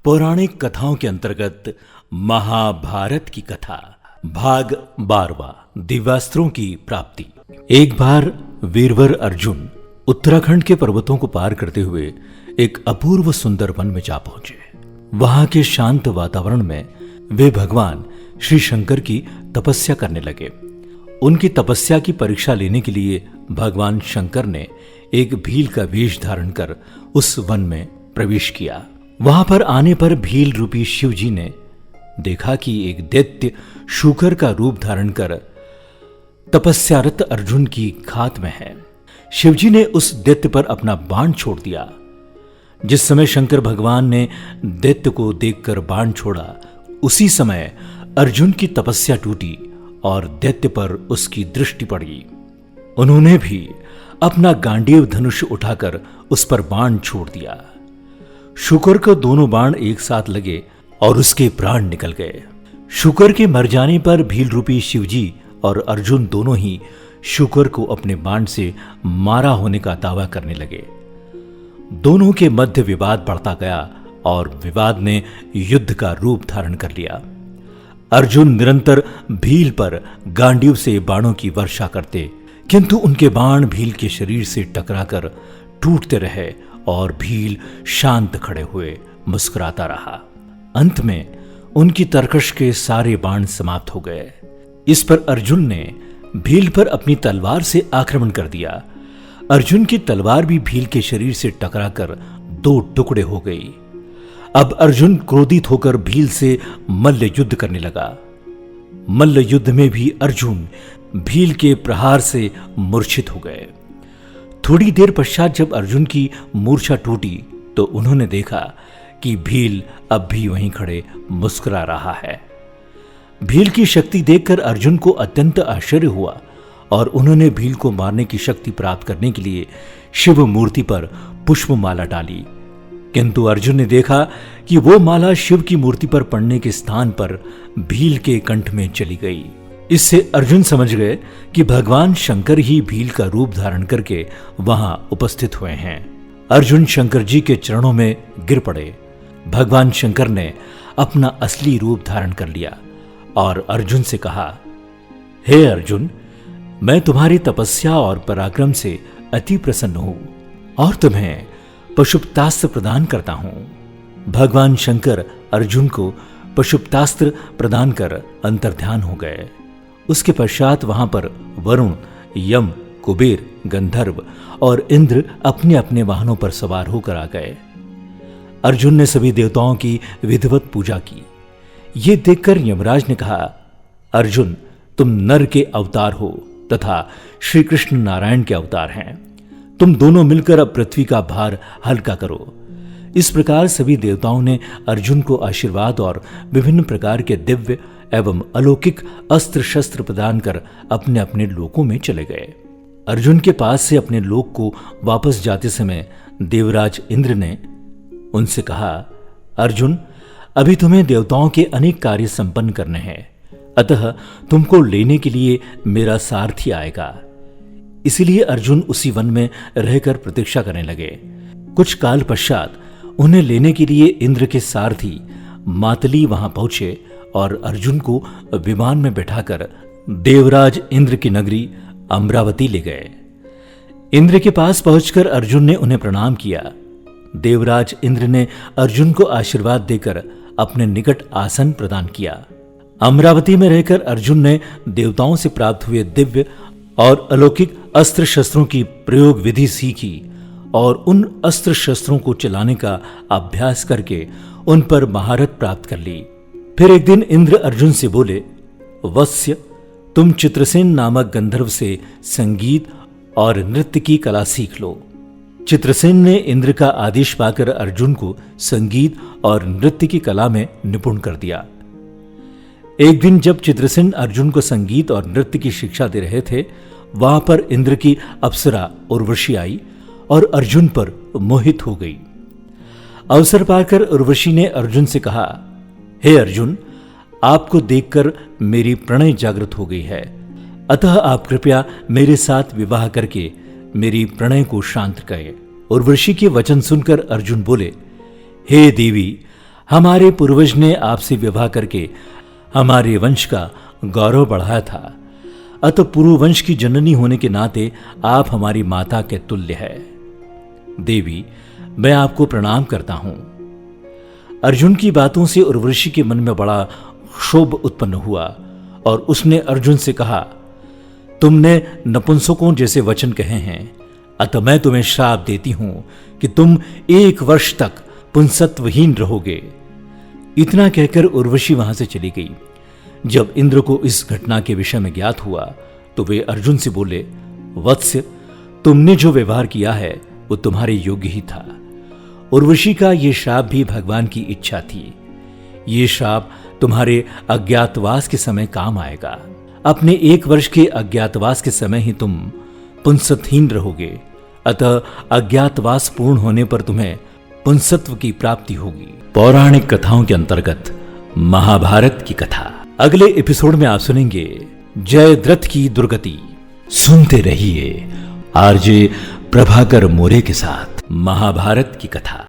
पौराणिक कथाओं के अंतर्गत महाभारत की कथा भाग 12 दिव्यास्त्रों की प्राप्ति। एक बार वीरवर अर्जुन उत्तराखंड के पर्वतों को पार करते हुए एक अपूर्व सुंदर वन में जा पहुंचे। वहां के शांत वातावरण में वे भगवान श्री शंकर की तपस्या करने लगे। उनकी तपस्या की परीक्षा लेने के लिए भगवान शंकर ने एक भील का वेश धारण कर उस वन में प्रवेश किया। वहां पर आने पर भील रूपी शिव जी ने देखा कि एक दैत्य शूकर का रूप धारण कर तपस्यारत अर्जुन की खात में है। शिव जी ने उस दैत्य पर अपना बाण छोड़ दिया। जिस समय शंकर भगवान ने दैत्य को देखकर बाण छोड़ा, उसी समय अर्जुन की तपस्या टूटी और दैत्य पर उसकी दृष्टि पड़ी। उन्होंने भी अपना गांडीव धनुष उठाकर उस पर बाण छोड़ दिया। शुकर को दोनों बाण एक साथ लगे और उसके प्राण निकल गए। शुकर के मर जाने पर भील रूपी शिवजी और अर्जुन दोनों ही शुकर को अपने बाण से मारा होने का दावा करने लगे। दोनों के मध्य विवाद बढ़ता गया और विवाद ने युद्ध का रूप धारण कर लिया। अर्जुन निरंतर भील पर गांडीव से बाणों की वर्षा करते, किंतु उनके बाण भील के शरीर से टकराकर टूटते रहे और भील शांत खड़े हुए मुस्कुराता रहा। अंत में उनकी तरकश के सारे बाण समाप्त हो गए। इस पर अर्जुन ने भील पर अपनी तलवार से आक्रमण कर दिया। अर्जुन की तलवार भी भील के शरीर से टकराकर दो टुकड़े हो गई। अब अर्जुन क्रोधित होकर भील से मल्ल युद्ध करने लगा। मल्ल युद्ध में भी अर्जुन भील के प्रहार से मूर्छित हो गए। थोड़ी देर पश्चात जब अर्जुन की मूर्छा टूटी तो उन्होंने देखा कि भील अब भी वहीं खड़े मुस्कुरा रहा है। भील की शक्ति देखकर अर्जुन को अत्यंत आश्चर्य हुआ और उन्होंने भील को मारने की शक्ति प्राप्त करने के लिए शिव मूर्ति पर पुष्पमाला डाली, किंतु अर्जुन ने देखा कि वो माला शिव की मूर्ति पर पड़ने के स्थान पर भील के कंठ में चली गई। इससे अर्जुन समझ गए कि भगवान शंकर ही भील का रूप धारण करके वहां उपस्थित हुए हैं। अर्जुन शंकर जी के चरणों में गिर पड़े। भगवान शंकर ने अपना असली रूप धारण कर लिया और अर्जुन से कहा, हे अर्जुन, मैं तुम्हारी तपस्या और पराक्रम से अति प्रसन्न हूं और तुम्हें पशुपतास्त्र प्रदान करता हूं। भगवान शंकर अर्जुन को पशुपतास्त्र प्रदान कर अंतर्ध्यान हो गए। उसके पश्चात वहां पर वरुण, यम, कुबेर, गंधर्व और इंद्र अपने अपने वाहनों पर सवार होकर आ गए। अर्जुन ने सभी देवताओं की विधिवत पूजा की। ये देखकर यमराज ने कहा, अर्जुन, तुम नर के अवतार हो तथा श्री कृष्ण नारायण के अवतार हैं। तुम दोनों मिलकर अब पृथ्वी का भार हल्का करो। इस प्रकार सभी देवताओं ने अर्जुन को आशीर्वाद और विभिन्न प्रकार के दिव्य एवं अलौकिक अस्त्र शस्त्र प्रदान कर अपने अपने लोकों में चले गए। अर्जुन के पास से अपने लोक को वापस जाते समय देवराज इंद्र ने उनसे कहा, अर्जुन, अभी तुम्हें देवताओं के अनेक कार्य संपन्न करने हैं, अतः तुमको लेने के लिए मेरा सारथी आएगा। इसीलिए अर्जुन उसी वन में रहकर प्रतीक्षा करने लगे। कुछ काल पश्चात उन्हें लेने के लिए इंद्र के सारथी मातली वहां पहुंचे और अर्जुन को विमान में बैठाकर देवराज इंद्र की नगरी अमरावती ले गए। इंद्र के पास पहुंचकर अर्जुन ने उन्हें प्रणाम किया। देवराज इंद्र ने अर्जुन को आशीर्वाद देकर अपने निकट आसन प्रदान किया। अमरावती में रहकर अर्जुन ने देवताओं से प्राप्त हुए दिव्य और अलौकिक अस्त्र शस्त्रों की प्रयोग विधि सीखी और उन अस्त्र शस्त्रों को चलाने का अभ्यास करके उन पर महारत प्राप्त कर ली। फिर एक दिन इंद्र अर्जुन से बोले, वत्स्य, तुम चित्रसेन नामक गंधर्व से संगीत और नृत्य की कला सीख लो। चित्रसेन ने इंद्र का आदेश पाकर अर्जुन को संगीत और नृत्य की कला में निपुण कर दिया। एक दिन जब चित्रसेन अर्जुन को संगीत और नृत्य की शिक्षा दे रहे थे, वहां पर इंद्र की अप्सरा उर्वशी आई और अर्जुन पर मोहित हो गई। अवसर पाकर उर्वशी ने अर्जुन से कहा, हे अर्जुन, आपको देखकर मेरी प्रणय जागृत हो गई है, अतः आप कृपया मेरे साथ विवाह करके मेरी प्रणय को शांत करें। उर्वशी के वचन सुनकर अर्जुन बोले, हे देवी, हमारे पूर्वज ने आपसे विवाह करके हमारे वंश का गौरव बढ़ाया था, अतः पुरु वंश की जननी होने के नाते आप हमारी माता के तुल्य है। देवी, मैं आपको प्रणाम करता हूं। अर्जुन की बातों से उर्वशी के मन में बड़ा क्षोभ उत्पन्न हुआ और उसने अर्जुन से कहा, तुमने नपुंसकों जैसे वचन कहे हैं, अतः मैं तुम्हें श्राप देती हूं कि तुम 1 वर्ष तक पुंसत्वहीन रहोगे। इतना कहकर उर्वशी वहां से चली गई। जब इंद्र को इस घटना के विषय में ज्ञात हुआ तो वे अर्जुन से बोले, वत्स, तुमने जो व्यवहार किया है वो तुम्हारे योग्य ही था। उर्वशी का ये श्राप भी भगवान की इच्छा थी। ये श्राप तुम्हारे अज्ञातवास के समय काम आएगा। अपने 1 वर्ष के अज्ञातवास के समय ही तुम पुंसत्वहीन रहोगे, अतः अज्ञातवास पूर्ण होने पर तुम्हें पुंसत्व की प्राप्ति होगी। पौराणिक कथाओं के अंतर्गत महाभारत की कथा। अगले एपिसोड में आप सुनेंगे जयद्रथ की दुर्गति। सुनते रहिए आरजे प्रभाकर मोरे के साथ महाभारत की कथा।